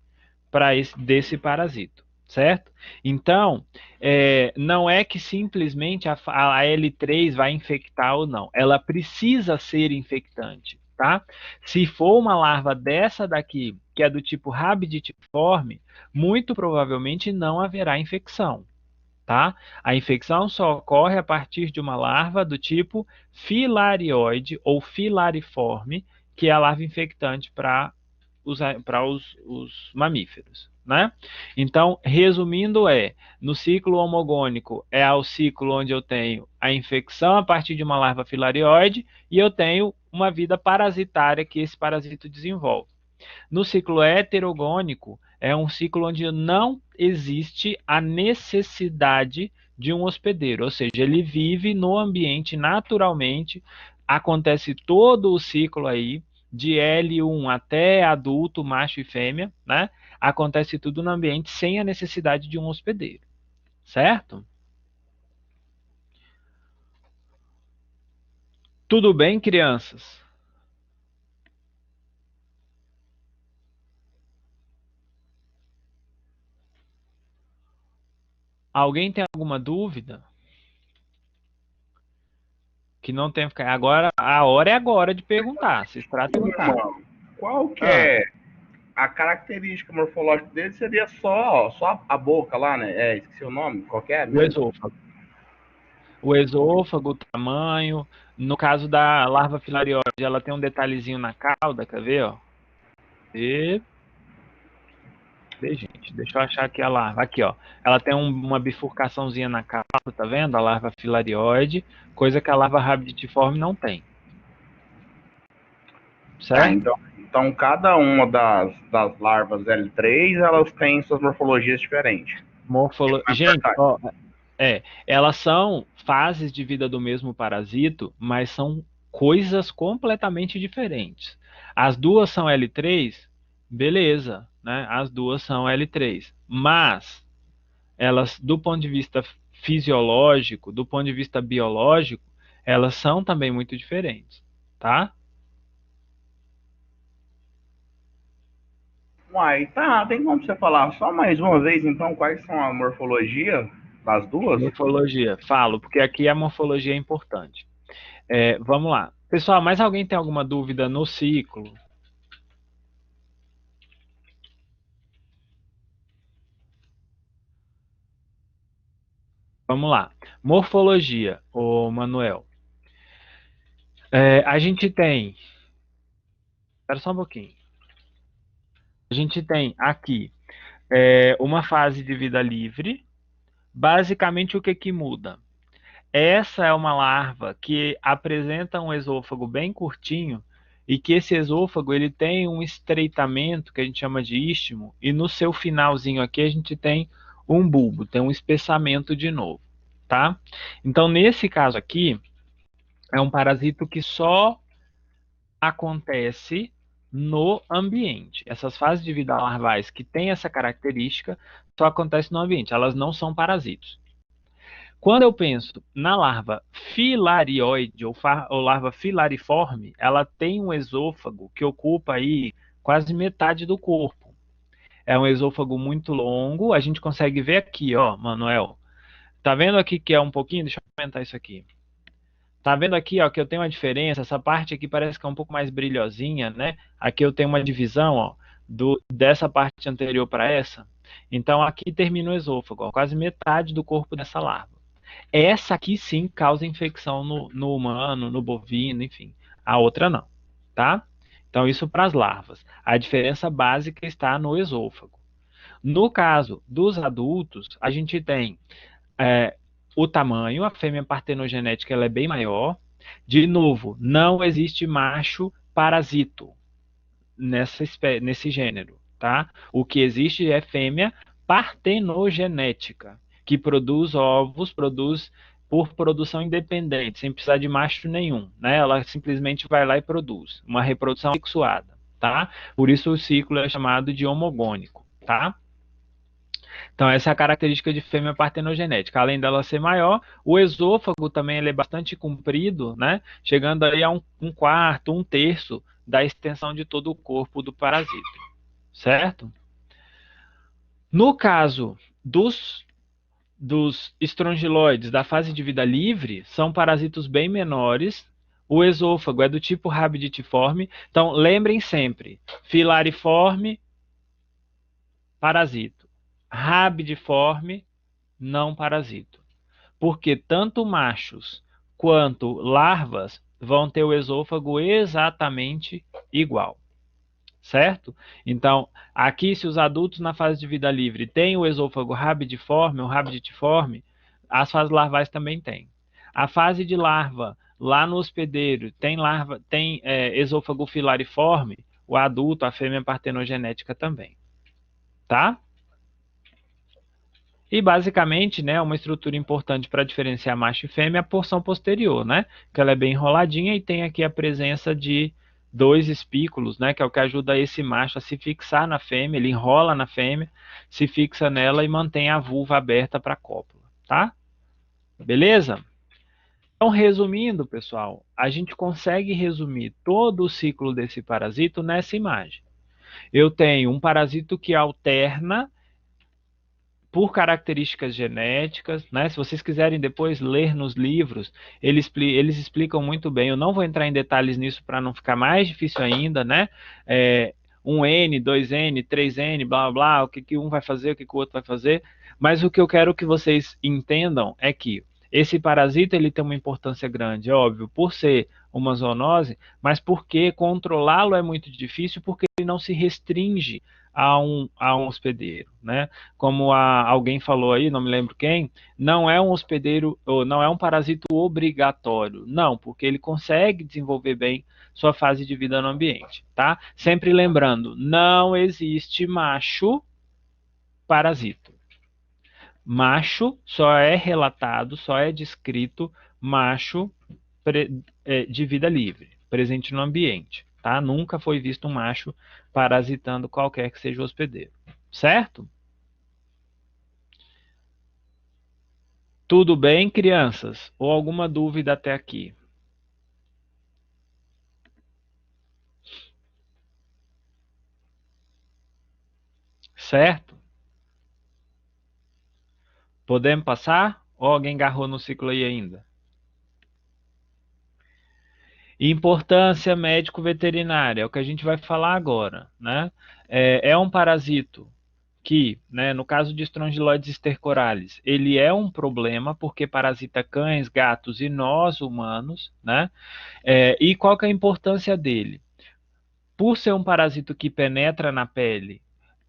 A: desse parasito, certo? Então, não é que simplesmente a L3 vai infectar ou não. Ela precisa ser infectante, tá? Se for uma larva dessa daqui, que é do tipo rabiditiforme, muito provavelmente não haverá infecção, tá? A infecção só ocorre a partir de uma larva do tipo filarioide ou filariforme, que é a larva infectante para os mamíferos, né? Então, resumindo, no ciclo homogônico é o ciclo onde eu tenho a infecção a partir de uma larva filarioide e eu tenho uma vida parasitária que esse parasito desenvolve. No ciclo heterogônico, é um ciclo onde não existe a necessidade de um hospedeiro, ou seja, ele vive no ambiente naturalmente, acontece todo o ciclo aí, de L1 até adulto, macho e fêmea, né? Acontece tudo no ambiente sem a necessidade de um hospedeiro, certo? Tudo bem, crianças? Alguém tem alguma dúvida? Que não tem que ficar. Agora, a hora é agora de perguntar. Se trata de perguntar.
D: Qual que é a característica morfológica dele? Seria só a boca lá, né? Esqueci o nome. Qual que é?
A: O esôfago. O esôfago, o tamanho. No caso da larva filariose, ela tem um detalhezinho na cauda, quer ver, ó? Gente, deixa eu achar aqui a larva. Aqui, ó. Ela tem uma bifurcaçãozinha na cauda, tá vendo? A larva filarioide, coisa que a larva rabiditiforme não tem. Certo?
D: Então cada uma das larvas L3, elas têm suas morfologias diferentes.
A: Gente, ó, elas são fases de vida do mesmo parasito, mas são coisas completamente diferentes. As duas são L3, beleza, né? As duas são L3, mas elas, do ponto de vista fisiológico, do ponto de vista biológico, elas são também muito diferentes, tá?
D: Uai, tá, tem como você falar só mais uma vez, então, quais são a morfologia das duas?
A: Morfologia, falo, porque aqui a morfologia é importante. Vamos lá. Pessoal, mais alguém tem alguma dúvida no ciclo? Vamos lá. Morfologia, ô Manuel. A gente tem... Espera só um pouquinho. A gente tem aqui uma fase de vida livre. Basicamente, o que muda? Essa é uma larva que apresenta um esôfago bem curtinho e que esse esôfago ele tem um estreitamento que a gente chama de istmo e no seu finalzinho aqui a gente tem um bulbo, tem um espessamento de novo, tá? Então, nesse caso aqui, é um parasito que só acontece no ambiente. Essas fases de vida larvais que têm essa característica só acontecem no ambiente, elas não são parasitos. Quando eu penso na larva filarioide ou larva filariforme, ela tem um esôfago que ocupa aí quase metade do corpo. É um esôfago muito longo, a gente consegue ver aqui, ó, Manuel. Tá vendo aqui que é um pouquinho? Deixa eu aumentar isso aqui. Tá vendo aqui, ó, que eu tenho uma diferença? Essa parte aqui parece que é um pouco mais brilhosinha, né? Aqui eu tenho uma divisão, ó, dessa parte anterior para essa. Então aqui termina o esôfago, ó, quase metade do corpo dessa larva. Essa aqui sim causa infecção no humano, no bovino, enfim. A outra não, tá? Então isso para as larvas. A diferença básica está no esôfago. No caso dos adultos, a gente tem o tamanho, a fêmea partenogenética ela é bem maior. De novo, não existe macho parasito nesse gênero, tá? O que existe é fêmea partenogenética, que produz ovos, produz por produção independente, sem precisar de macho nenhum, né? Ela simplesmente vai lá e produz uma reprodução sexuada, tá? Por isso o ciclo é chamado de homogônico, tá? Então, essa é a característica de fêmea partenogenética. Além dela ser maior, o esôfago também ele é bastante comprido, né? Chegando aí a um quarto, um terço da extensão de todo o corpo do parasito, certo? No caso dos estrongiloides da fase de vida livre, são parasitos bem menores. O esôfago é do tipo rabiditiforme. Então, lembrem sempre, filariforme, parasito. Rabidiforme, não parasito. Porque tanto machos quanto larvas vão ter o esôfago exatamente igual. Certo? Então, aqui, se os adultos na fase de vida livre têm o esôfago rabidiforme ou rabiditiforme, as fases larvais também têm. A fase de larva, lá no hospedeiro, tem esôfago filariforme, o adulto, a fêmea partenogenética também. Tá? E basicamente, né, uma estrutura importante para diferenciar macho e fêmea é a porção posterior, né? Que ela é bem enroladinha e tem aqui a presença de 2 espículos, né? Que é o que ajuda esse macho a se fixar na fêmea, ele enrola na fêmea, se fixa nela e mantém a vulva aberta para a cópula, tá? Beleza? Então, resumindo, pessoal, a gente consegue resumir todo o ciclo desse parasito nessa imagem. Eu tenho um parasito que alterna por características genéticas, né? Se vocês quiserem depois ler nos livros, eles explicam muito bem. Eu não vou entrar em detalhes nisso para não ficar mais difícil ainda, né? 1N, 2N, 3N, blá, blá, blá, o que um vai fazer, o que o outro vai fazer. Mas o que eu quero que vocês entendam é que esse parasita ele tem uma importância grande, é óbvio, por ser uma zoonose, mas porque controlá-lo é muito difícil, porque ele não se restringe a um hospedeiro, né? Como alguém falou aí, não me lembro quem, não é um hospedeiro, ou não é um parasito obrigatório, não, porque ele consegue desenvolver bem sua fase de vida no ambiente, tá? Sempre lembrando, não existe macho parasito. Macho só é relatado, só é descrito macho de vida livre, presente no ambiente, tá? Nunca foi visto um macho parasitando qualquer que seja o hospedeiro, certo? Tudo bem, crianças? Ou alguma dúvida até aqui? Certo? Podemos passar? Ou alguém agarrou no ciclo aí ainda? Importância médico-veterinária, é o que a gente vai falar agora, né? É um parasito que, né, no caso de Strongyloides stercoralis, ele é um problema porque parasita cães, gatos e nós humanos, né? E qual que é a importância dele? Por ser um parasito que penetra na pele,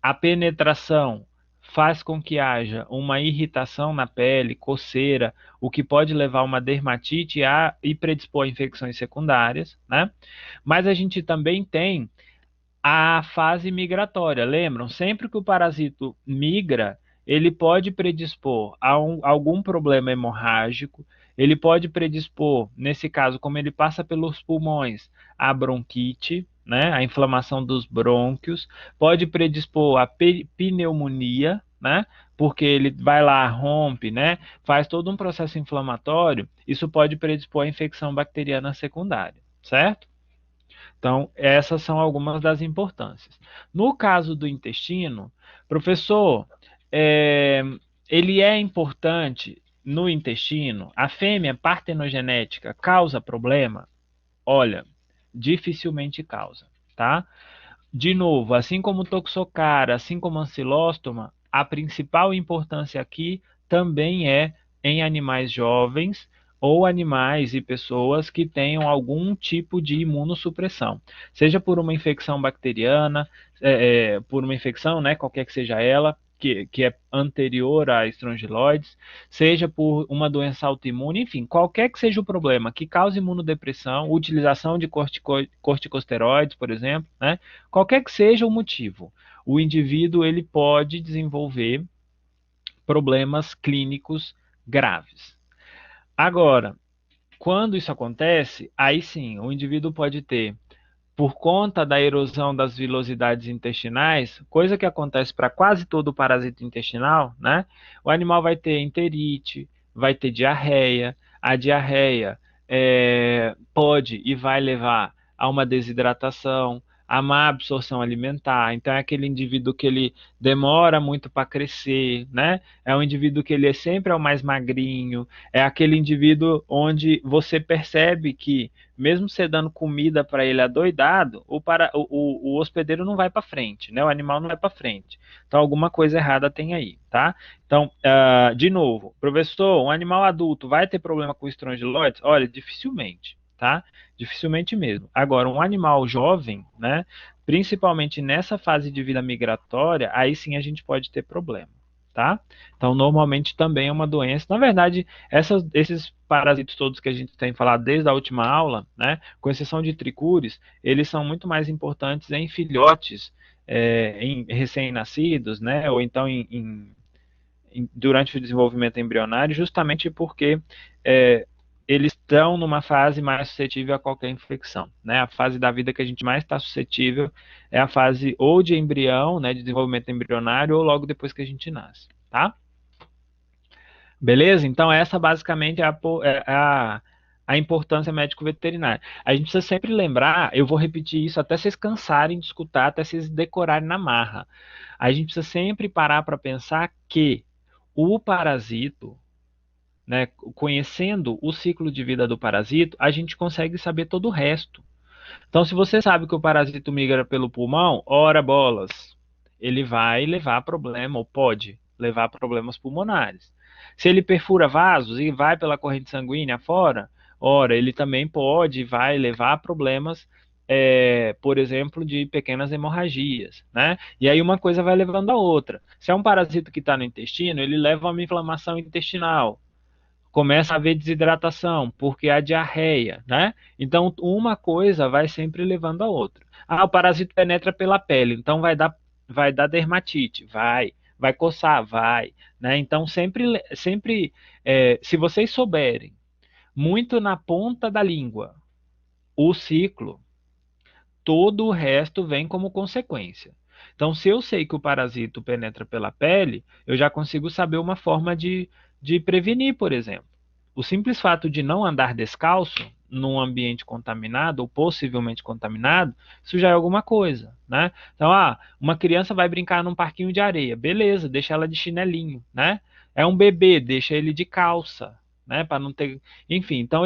A: a penetração faz com que haja uma irritação na pele, coceira, o que pode levar a uma dermatite e predispor a infecções secundárias, né? Mas a gente também tem a fase migratória. Lembram? Sempre que o parasito migra, ele pode predispor a algum problema hemorrágico, ele pode predispor, nesse caso, como ele passa pelos pulmões, a bronquite, né, a inflamação dos brônquios, pode predispor a pneumonia, né, porque ele vai lá, rompe, né? Faz todo um processo inflamatório, isso pode predispor à infecção bacteriana secundária, certo? Então, essas são algumas das importâncias. No caso do intestino, professor, ele é importante no intestino? A fêmea partenogenética causa problema? Olha, dificilmente causa, tá? De novo, assim como o toxocara, assim como a ancilóstoma, a principal importância aqui também é em animais jovens ou animais e pessoas que tenham algum tipo de imunossupressão, seja por uma infecção bacteriana, por uma infecção, né, qualquer que seja ela, que é anterior a estrongiloides, seja por uma doença autoimune, enfim, qualquer que seja o problema que cause imunodepressão, utilização de corticosteroides, por exemplo, né, qualquer que seja o motivo, o indivíduo ele pode desenvolver problemas clínicos graves. Agora, quando isso acontece, aí sim, o indivíduo pode ter, por conta da erosão das vilosidades intestinais, coisa que acontece para quase todo parasita intestinal, né? O animal vai ter enterite, vai ter diarreia, a diarreia pode e vai levar a uma desidratação, a má absorção alimentar. Então, é aquele indivíduo que ele demora muito para crescer, né? É um indivíduo que ele é sempre o mais magrinho, é aquele indivíduo onde você percebe que, mesmo você dando comida para ele adoidado, o hospedeiro não vai para frente, né? O animal não vai para frente. Então, alguma coisa errada tem aí, tá? Então, de novo, professor, um animal adulto vai ter problema com estrongiloides? Olha, dificilmente, tá? Dificilmente mesmo. Agora, um animal jovem, né? Principalmente nessa fase de vida migratória, aí sim a gente pode ter problema, tá? Então, normalmente também é uma doença. Na verdade, esses parasitos todos que a gente tem falado desde a última aula, né? Com exceção de tricúris, eles são muito mais importantes em filhotes, em recém-nascidos, né? Ou então durante o desenvolvimento embrionário, justamente porque eles estão numa fase mais suscetível a qualquer infecção, né? A fase da vida que a gente mais está suscetível é a fase ou de embrião, né, de desenvolvimento embrionário, ou logo depois que a gente nasce, tá? Beleza? Então, essa basicamente é a importância médico-veterinária. A gente precisa sempre lembrar, eu vou repetir isso até vocês cansarem de escutar, até vocês decorarem na marra. A gente precisa sempre parar para pensar que o parasito, né, conhecendo o ciclo de vida do parasito, a gente consegue saber todo o resto. Então, se você sabe que o parasito migra pelo pulmão, ora bolas, ele vai levar problema, ou pode levar problemas pulmonares. Se ele perfura vasos e vai pela corrente sanguínea fora, ora, ele também pode e vai levar problemas, por exemplo, de pequenas hemorragias, né? E aí uma coisa vai levando a outra. Se é um parasito que está no intestino, ele leva a uma inflamação intestinal. Começa a haver desidratação, porque há diarreia, né? Então, uma coisa vai sempre levando a outra. Ah, o parasito penetra pela pele, então vai dar dermatite, vai coçar, vai, né? Então, sempre, se vocês souberem muito na ponta da língua o ciclo, todo o resto vem como consequência. Então, se eu sei que o parasito penetra pela pele, eu já consigo saber uma forma de prevenir, por exemplo. O simples fato de não andar descalço num ambiente contaminado ou possivelmente contaminado, isso já é alguma coisa, né? Então, uma criança vai brincar num parquinho de areia, beleza, deixa ela de chinelinho, né? É um bebê, deixa ele de calça, né? Para não ter, enfim. Então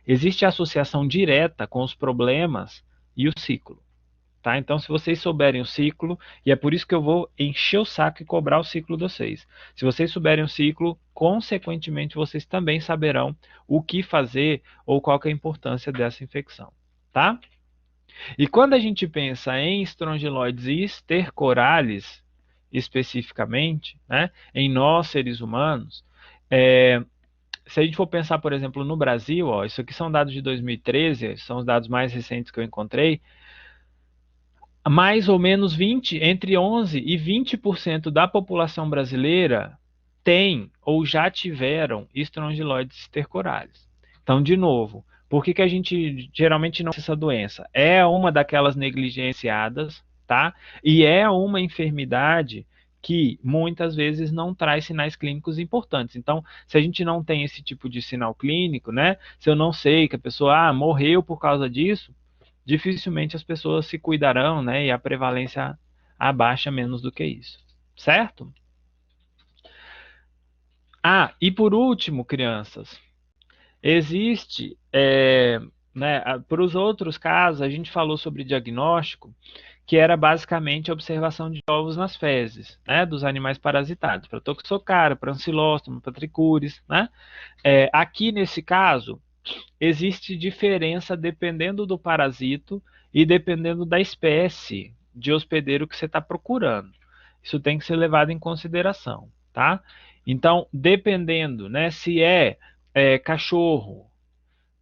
A: existe associação direta com os problemas e o ciclo. Tá? Então, se vocês souberem o ciclo, e é por isso que eu vou encher o saco e cobrar o ciclo de vocês. Se vocês souberem o ciclo, consequentemente, vocês também saberão o que fazer ou qual que é a importância dessa infecção. Tá? E quando a gente pensa em estrongiloides e estercorales, especificamente, né, em nós, seres humanos, se a gente for pensar, por exemplo, no Brasil, isso aqui são dados de 2013, são os dados mais recentes que eu encontrei, mais ou menos entre 11% e 20% da população brasileira tem ou já tiveram estrongiloides estercorales. Então, de novo, por que a gente geralmente não tem essa doença? É uma daquelas negligenciadas, tá? E é uma enfermidade que muitas vezes não traz sinais clínicos importantes. Então, se a gente não tem esse tipo de sinal clínico, né? Se eu não sei que a pessoa morreu por causa disso, dificilmente as pessoas se cuidarão, né? E a prevalência abaixa menos do que isso, certo? E por último, crianças, existe, né, para os outros casos, a gente falou sobre diagnóstico, que era basicamente a observação de ovos nas fezes, né, dos animais parasitados, para toxocara, para ancilóstomo, para tricúris, né? Aqui nesse caso, existe diferença dependendo do parasito e dependendo da espécie de hospedeiro que você está procurando. Isso tem que ser levado em consideração, tá? Então, dependendo, né, se cachorro,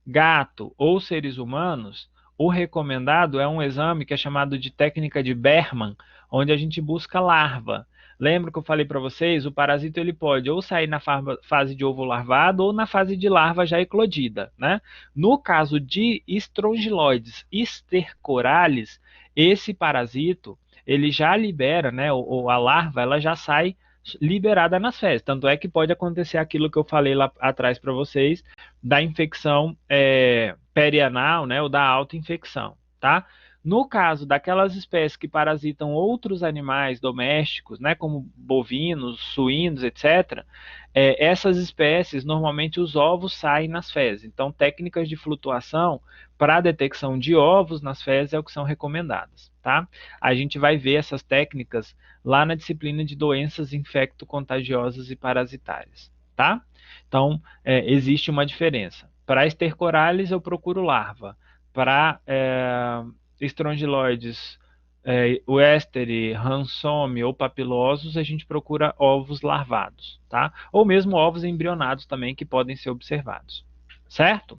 A: gato ou seres humanos, o recomendado é um exame que é chamado de técnica de Berman, onde a gente busca larva. Lembra que eu falei para vocês? O parasito ele pode ou sair na fase de ovo larvado ou na fase de larva já eclodida, né? No caso de estrongiloides stercoralis, esse parasito ele já libera, né? A larva ela já sai liberada nas fezes. Tanto é que pode acontecer aquilo que eu falei lá atrás para vocês, da infecção perianal, né, ou da autoinfecção, tá? No caso daquelas espécies que parasitam outros animais domésticos, né, como bovinos, suínos, etc., essas espécies, normalmente os ovos saem nas fezes. Então, técnicas de flutuação para a detecção de ovos nas fezes é o que são recomendadas, tá? A gente vai ver essas técnicas lá na disciplina de doenças infecto-contagiosas e parasitárias, tá? Então, existe uma diferença. Para stercoralis, eu procuro larva. Para estrongiloides, Westeri, Hansomi ou papilosos, a gente procura ovos larvados, tá? Ou mesmo ovos embrionados também, que podem ser observados. Certo?